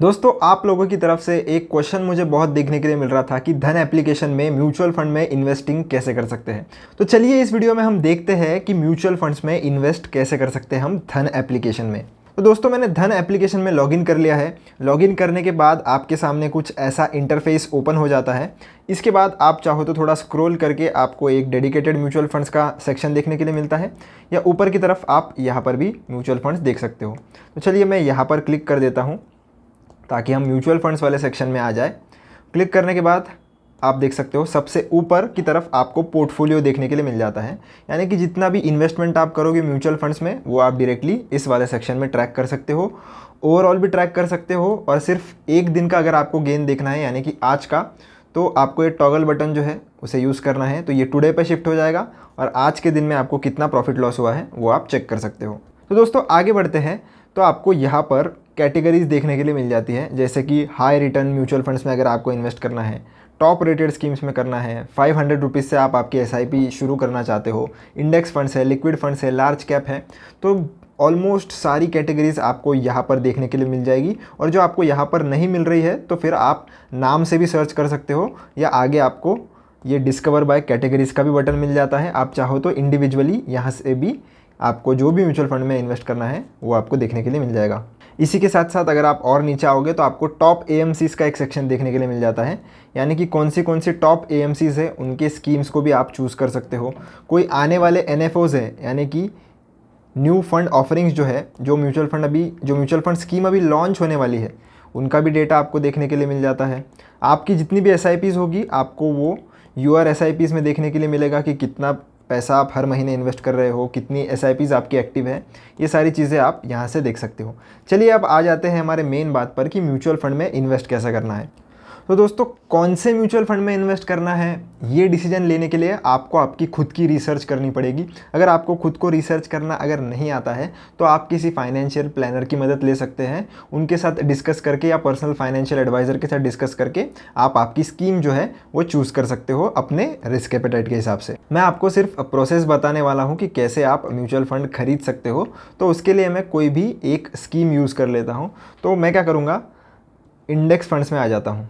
दोस्तों, आप लोगों की तरफ से एक क्वेश्चन मुझे बहुत देखने के लिए मिल रहा था कि धन एप्लीकेशन में म्यूचुअल फंड में इन्वेस्टिंग कैसे कर सकते हैं। तो चलिए इस वीडियो में हम देखते हैं कि म्यूचुअल फंड्स में इन्वेस्ट कैसे कर सकते हैं हम धन एप्लीकेशन में। तो दोस्तों, मैंने धन एप्लीकेशन में लॉगिन कर लिया है। लॉगिन करने के बाद आपके सामने कुछ ऐसा इंटरफेस ओपन हो जाता है। इसके बाद आप चाहो तो थोड़ा स्क्रॉल करके आपको एक डेडिकेटेड म्यूचुअल फंड्स का सेक्शन देखने के लिए मिलता है, या ऊपर की तरफ आप यहाँ पर भी म्यूचुअल फंड्स देख सकते हो। तो चलिए मैं यहाँ पर क्लिक कर देता हूँ ताकि हम म्यूचुअल फंड्स वाले सेक्शन में आ जाए। क्लिक करने के बाद आप देख सकते हो सबसे ऊपर की तरफ आपको पोर्टफोलियो देखने के लिए मिल जाता है, यानी कि जितना भी इन्वेस्टमेंट आप करोगे म्यूचुअल फंड्स में वो आप डायरेक्टली इस वाले सेक्शन में ट्रैक कर सकते हो। ओवरऑल भी ट्रैक कर सकते हो, और सिर्फ एक दिन का अगर आपको गेन देखना है यानी कि आज का, तो आपको ये टॉगल बटन जो है उसे यूज़ करना है। तो ये टुडे पे शिफ्ट हो जाएगा और आज के दिन में आपको कितना प्रॉफिट लॉस हुआ है वो आप चेक कर सकते हो। तो दोस्तों आगे बढ़ते हैं। तो आपको यहाँ पर कैटेगरीज देखने के लिए मिल जाती है, जैसे कि हाई रिटर्न म्यूचुअल फंड्स में अगर आपको इन्वेस्ट करना है, टॉप रेटेड स्कीम्स में करना है, 500 रुपीज़ से आप आपकी SIP शुरू करना चाहते हो, इंडेक्स फंड्स है, लिक्विड फंड्स है, लार्ज कैप है। तो ऑलमोस्ट सारी कैटेगरीज आपको यहाँ पर देखने के लिए मिल जाएगी। और जो आपको यहाँ पर नहीं मिल रही है तो फिर आप नाम से भी सर्च कर सकते हो, या आगे आपको ये डिस्कवर बाय कैटेगरीज का भी बटन मिल जाता है। आप चाहो तो इंडिविजुअली यहाँ से भी आपको जो भी म्यूचुअल फंड में इन्वेस्ट करना है वो आपको देखने के लिए मिल जाएगा। इसी के साथ साथ अगर आप और नीचे आओगे तो आपको टॉप AMCs का एक सेक्शन देखने के लिए मिल जाता है, यानी कि कौन सी टॉप AMCs है उनके स्कीम्स को भी आप चूज़ कर सकते हो। कोई आने वाले NFOs है, यानी कि न्यू फंड ऑफरिंग्स जो है, जो म्यूचुअल फंड स्कीम अभी लॉन्च होने वाली है उनका भी डेटा आपको देखने के लिए मिल जाता है। आपकी जितनी भी SIPs होगी आपको वो यूआर SIPs में देखने के लिए मिलेगा कि कितना पैसा आप हर महीने इन्वेस्ट कर रहे हो, कितनी SIPs आपकी एक्टिव है। ये सारी चीज़ें आप यहाँ से देख सकते हो। चलिए अब आ जाते हैं हमारे मेन बात पर कि म्यूचुअल फंड में इन्वेस्ट कैसे करना है। तो दोस्तों, कौन से म्यूचुअल फंड में इन्वेस्ट करना है ये डिसीजन लेने के लिए आपको आपकी खुद की रिसर्च करनी पड़ेगी। अगर आपको खुद को रिसर्च करना अगर नहीं आता है तो आप किसी फाइनेंशियल प्लानर की मदद ले सकते हैं। उनके साथ डिस्कस करके या पर्सनल फाइनेंशियल एडवाइज़र के साथ डिस्कस करके आप आपकी स्कीम जो है वो चूज़ कर सकते हो अपने रिस्क एपेटाइट के हिसाब से। मैं आपको सिर्फ प्रोसेस बताने वाला हूँ कि कैसे आप म्यूचुअल फंड खरीद सकते हो। तो उसके लिए मैं कोई भी एक स्कीम यूज़ कर लेता हूँ। तो मैं क्या करूँगा, इंडेक्स फंड्स में आ जाता हूँ।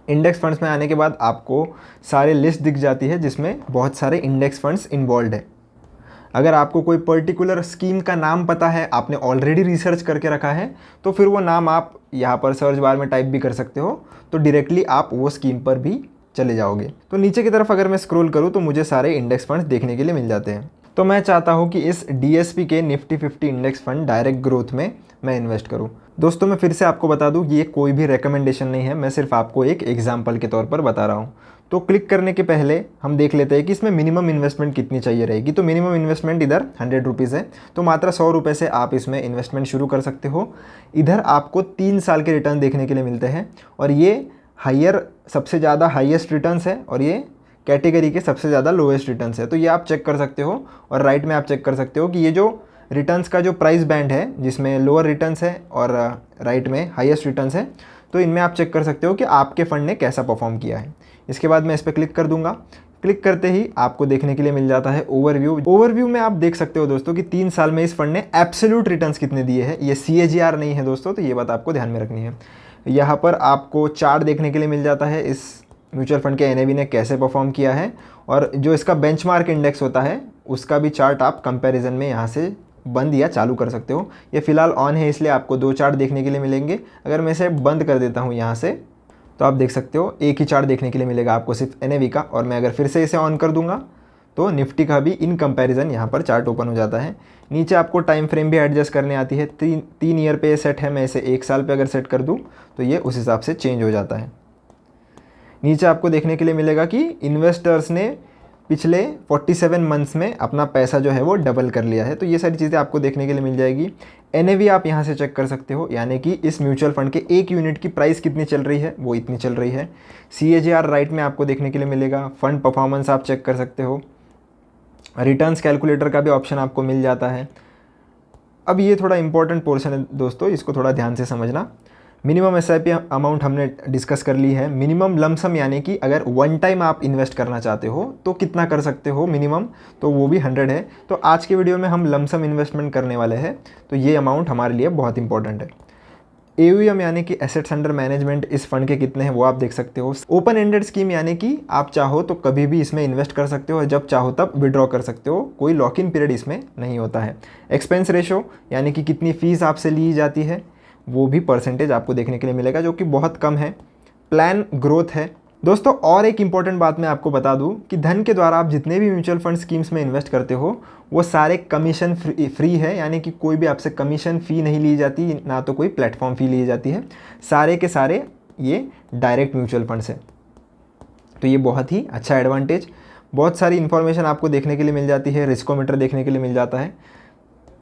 इंडेक्स फंड्स में आने के बाद आपको सारे लिस्ट दिख जाती है जिसमें बहुत सारे इंडेक्स फंड्स इन्वॉल्व है। अगर आपको कोई पर्टिकुलर स्कीम का नाम पता है, आपने ऑलरेडी रिसर्च करके रखा है, तो फिर वो नाम आप यहाँ पर सर्च बार में टाइप भी कर सकते हो। तो डायरेक्टली आप वो स्कीम पर भी चले जाओगे। तो नीचे की तरफ अगर मैं स्क्रॉल करूँ तो मुझे सारे इंडेक्स फंड्स देखने के लिए मिल जाते हैं। तो मैं चाहता हूँ कि इस DSP के Nifty 50 index fund direct growth में मैं इन्वेस्ट करूँ। दोस्तों, मैं फिर से आपको बता दूँ कि ये कोई भी रिकमेंडेशन नहीं है, मैं सिर्फ आपको एक एग्जाम्पल के तौर पर बता रहा हूँ। तो क्लिक करने के पहले हम देख लेते हैं कि इसमें मिनिमम इन्वेस्टमेंट कितनी चाहिए रहेगी। तो मिनिमम इन्वेस्टमेंट इधर 100 रुपीज़ है, तो मात्र 100 रुपये से आप इसमें इन्वेस्टमेंट शुरू कर सकते हो। इधर आपको 3 साल के रिटर्न देखने के लिए मिलते हैं, और ये सबसे ज़्यादा हाईएस्ट रिटर्न्स है, और ये कैटेगरी के सबसे ज़्यादा लोएस्ट रिटर्न्स है। तो ये आप चेक कर सकते हो। और राइट में आप चेक कर सकते हो कि ये जो रिटर्न्स का जो प्राइस बैंड है जिसमें लोअर रिटर्न्स है और राइट में हाईएस्ट रिटर्न्स है, तो इनमें आप चेक कर सकते हो कि आपके फ़ंड ने कैसा परफॉर्म किया है। इसके बाद मैं इस पर क्लिक कर दूंगा। क्लिक करते ही आपको देखने के लिए मिल जाता है ओवरव्यू में आप देख सकते हो दोस्तों कि 3 साल में इस फंड ने एब्सोल्यूट रिटर्न्स कितने दिए हैं। ये CAGR नहीं है दोस्तों, तो ये बात आपको ध्यान में रखनी है। यहाँ पर आपको चार्ट देखने के लिए मिल जाता है इस म्यूचुअल फंड के NAV ने कैसे परफॉर्म किया है, और जो इसका बेंचमार्क इंडेक्स होता है उसका भी चार्ट आप कंपैरिजन में यहाँ से बंद या चालू कर सकते हो। ये फिलहाल ऑन है इसलिए आपको 2 चार्ट देखने के लिए मिलेंगे। अगर मैं इसे बंद कर देता हूँ यहाँ से, तो आप देख सकते हो एक ही चार्ट देखने के लिए मिलेगा आपको, सिर्फ NAV का। और मैं अगर फिर से इसे ऑन कर दूंगा तो निफ्टी का भी इन कंपैरिजन यहाँ पर चार्ट ओपन हो जाता है। नीचे आपको टाइम फ्रेम भी एडजस्ट करने आती है। 3 ईयर पे सेट है, मैं इसे 1 साल पे अगर सेट कर दूँ तो ये उस हिसाब से चेंज हो जाता है। नीचे आपको देखने के लिए मिलेगा कि इन्वेस्टर्स ने पिछले 47 मंथ्स में अपना पैसा जो है वो डबल कर लिया है। तो ये सारी चीज़ें आपको देखने के लिए मिल जाएगी। NAV आप यहाँ से चेक कर सकते हो, यानी कि इस म्यूचुअल फंड के 1 यूनिट की प्राइस कितनी चल रही है, वो इतनी चल रही है। CAGR राइट में आपको देखने के लिए मिलेगा। फंड परफॉर्मेंस आप चेक कर सकते हो। रिटर्न्स कैलकुलेटर का भी ऑप्शन आपको मिल जाता है। अब ये थोड़ा इंपॉर्टेंट पोर्शन है दोस्तों, इसको थोड़ा ध्यान से समझना। मिनिमम SIP अमाउंट हमने डिस्कस कर ली है। मिनिमम लमसम यानी कि अगर वन टाइम आप इन्वेस्ट करना चाहते हो तो कितना कर सकते हो मिनिमम, तो वो भी 100 है। तो आज के वीडियो में हम लमसम इन्वेस्टमेंट करने वाले हैं, तो ये अमाउंट हमारे लिए बहुत इंपॉर्टेंट है। AUM यानी कि एसेट्स अंडर मैनेजमेंट इस फंड के कितने हैं वो आप देख सकते हो। ओपन एंडेड स्कीम यानी कि आप चाहो तो कभी भी इसमें इन्वेस्ट कर सकते हो और जब चाहो तब विड्रॉ कर सकते हो, कोई लॉक इन पीरियड इसमें नहीं होता है। एक्सपेंस रेशो यानी कि कितनी फ़ीस आपसे ली जाती है वो भी परसेंटेज आपको देखने के लिए मिलेगा, जो कि बहुत कम है। प्लान ग्रोथ है दोस्तों। और एक इम्पॉर्टेंट बात मैं आपको बता दूं कि धन के द्वारा आप जितने भी म्यूचुअल फंड स्कीम्स में इन्वेस्ट करते हो वो सारे कमीशन फ्री है, यानी कि कोई भी आपसे कमीशन फ़ी नहीं ली जाती, ना तो कोई प्लेटफॉर्म फ़ी ली जाती है। सारे के सारे ये डायरेक्ट म्यूचुअल फंड्स हैं, तो ये बहुत ही अच्छा एडवांटेज। बहुत सारी इन्फॉर्मेशन आपको देखने के लिए मिल जाती है, रिस्कोमीटर देखने के लिए मिल जाता है।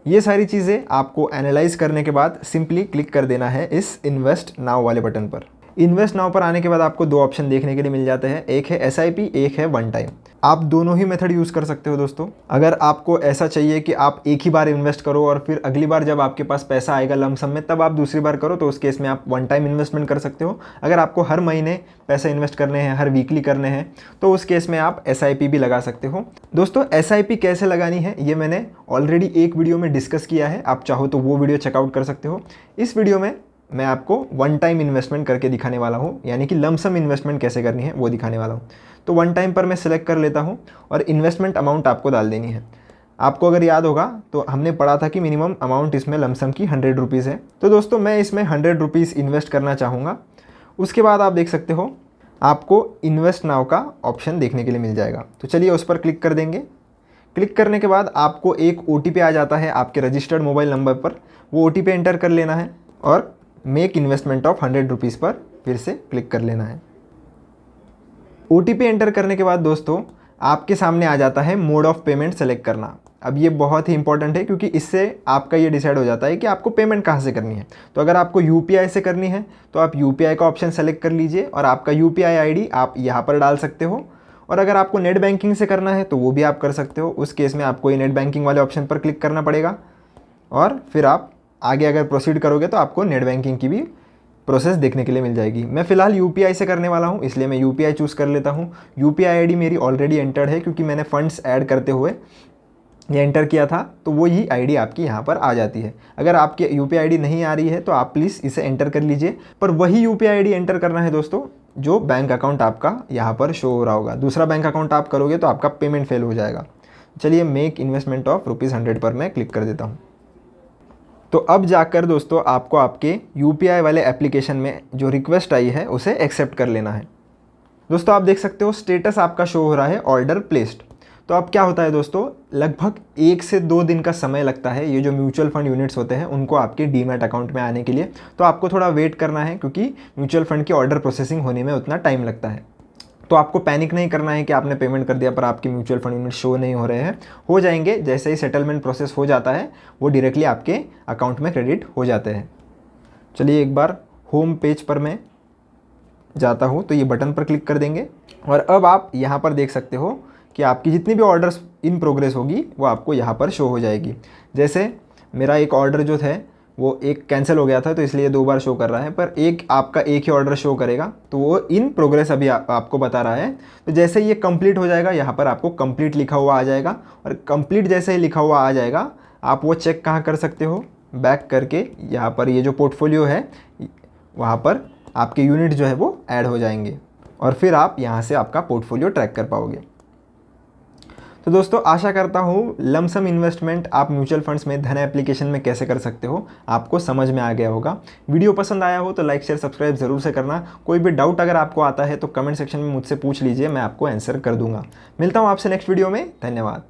ये सारी चीज़ें आपको एनालाइज करने के बाद सिंपली क्लिक कर देना है इस इन्वेस्ट नाउ वाले बटन पर। इन्वेस्ट नाउ पर आने के बाद आपको 2 ऑप्शन देखने के लिए मिल जाते हैं, एक है SIP, एक है वन टाइम। आप दोनों ही मेथड यूज़ कर सकते हो दोस्तों। अगर आपको ऐसा चाहिए कि आप एक ही बार इन्वेस्ट करो और फिर अगली बार जब आपके पास पैसा आएगा लमसम में तब आप दूसरी बार करो, तो उस केस में आप वन टाइम इन्वेस्टमेंट कर सकते हो। अगर आपको हर महीने पैसे इन्वेस्ट करने हैं, हर वीकली करने हैं, तो उस केस में आप SIP भी लगा सकते हो। दोस्तों SIP कैसे लगानी है ये मैंने ऑलरेडी एक वीडियो में डिस्कस किया है, आप चाहो तो वो वीडियो चेकआउट कर सकते हो। इस वीडियो में मैं आपको वन टाइम इन्वेस्टमेंट करके दिखाने वाला हूँ, यानी कि लमसम इन्वेस्टमेंट कैसे करनी है वो दिखाने वाला हूँ। तो वन टाइम पर मैं सिलेक्ट कर लेता हूँ और इन्वेस्टमेंट अमाउंट आपको डाल देनी है। आपको अगर याद होगा तो हमने पढ़ा था कि मिनिमम अमाउंट इसमें लमसम की 100 रुपीज़ है। तो दोस्तों मैं इसमें 100 रुपीज़ इन्वेस्ट करना चाहूँगा। उसके बाद आप देख सकते हो आपको इन्वेस्ट नाउ का ऑप्शन देखने के लिए मिल जाएगा, तो चलिए उस पर क्लिक कर देंगे। क्लिक करने के बाद आपको एक OTP आ जाता है आपके रजिस्टर्ड मोबाइल नंबर पर, वो OTP एंटर कर लेना है और मेक इन्वेस्टमेंट ऑफ 100 रुपीज़ पर फिर से क्लिक कर लेना है। OTP एंटर करने के बाद दोस्तों आपके सामने आ जाता है मोड ऑफ पेमेंट सेलेक्ट करना। अब ये बहुत ही इंपॉर्टेंट है क्योंकि इससे आपका ये डिसाइड हो जाता है कि आपको पेमेंट कहाँ से करनी है। तो अगर आपको UPI से करनी है तो आप UPI का ऑप्शन सेलेक्ट कर लीजिए और आपका UPI ID आप यहाँ पर डाल सकते हो। और अगर आपको नेट बैंकिंग से करना है तो वो भी आप कर सकते हो। उस केस में आपको ये नेट बैंकिंग वाले ऑप्शन पर क्लिक करना पड़ेगा और फिर आप आगे अगर प्रोसीड करोगे तो आपको नेट बैंकिंग की भी प्रोसेस देखने के लिए मिल जाएगी। मैं फ़िलहाल UPI से करने वाला हूँ, इसलिए मैं UPI चूज़ कर लेता हूँ। UPI ID मेरी ऑलरेडी एंटर्ड है क्योंकि मैंने फ़ंड्स ऐड करते हुए ये एंटर किया था, तो वो ही ID आपकी यहाँ पर आ जाती है। अगर आपके UPI ID नहीं आ रही है तो आप प्लीज़ इसे एंटर कर लीजिए, पर वही UPI ID एंटर करना है दोस्तों जो बैंक अकाउंट आपका यहाँ पर शो हो रहा होगा। दूसरा बैंक अकाउंट आप करोगे तो आपका पेमेंट फेल हो जाएगा। चलिए मेक इन्वेस्टमेंट ऑफ ₹100 पर मैं क्लिक कर देता हूँ। तो अब जाकर दोस्तों आपको आपके UPI वाले एप्लीकेशन में जो रिक्वेस्ट आई है उसे एक्सेप्ट कर लेना है। दोस्तों आप देख सकते हो स्टेटस आपका शो हो रहा है ऑर्डर प्लेस्ड। तो अब क्या होता है दोस्तों, लगभग 1 से 2 दिन का समय लगता है ये जो म्यूचुअल फंड यूनिट्स होते हैं उनको आपके डीमैट अकाउंट में आने के लिए। तो आपको थोड़ा वेट करना है क्योंकि म्यूचुअल फंड की ऑर्डर प्रोसेसिंग होने में उतना टाइम लगता है। तो आपको पैनिक नहीं करना है कि आपने पेमेंट कर दिया पर आपके म्यूचुअल फंड यूनिट शो नहीं हो रहे हैं। हो जाएंगे, जैसे ही सेटलमेंट प्रोसेस हो जाता है वो डायरेक्टली आपके अकाउंट में क्रेडिट हो जाते हैं। चलिए एक बार होम पेज पर मैं जाता हूँ, तो ये बटन पर क्लिक कर देंगे और अब आप यहाँ पर देख सकते हो कि आपकी जितनी भी ऑर्डर्स इन प्रोग्रेस होगी वो आपको यहाँ पर शो हो जाएगी। जैसे मेरा एक ऑर्डर जो था वो एक कैंसिल हो गया था तो इसलिए 2 बार शो कर रहा है, पर आपका एक ही ऑर्डर शो करेगा, तो वो इन प्रोग्रेस अभी आपको बता रहा है। तो जैसे ही ये कंप्लीट हो जाएगा यहाँ पर आपको कंप्लीट लिखा हुआ आ जाएगा और कंप्लीट जैसे ही लिखा हुआ आ जाएगा आप वो चेक कहाँ कर सकते हो, बैक करके यहाँ पर ये जो पोर्टफोलियो है वहाँ पर आपके यूनिट जो है वो ऐड हो जाएंगे और फिर आप यहाँ से आपका पोर्टफोलियो ट्रैक कर पाओगे। तो दोस्तों आशा करता हूँ लमसम इन्वेस्टमेंट आप म्यूचुअल फंड्स में धन एप्लीकेशन में कैसे कर सकते हो आपको समझ में आ गया होगा। वीडियो पसंद आया हो तो लाइक शेयर सब्सक्राइब जरूर से करना। कोई भी डाउट अगर आपको आता है तो कमेंट सेक्शन में मुझसे पूछ लीजिए, मैं आपको आंसर कर दूंगा। मिलता हूँ आपसे नेक्स्ट वीडियो में। धन्यवाद।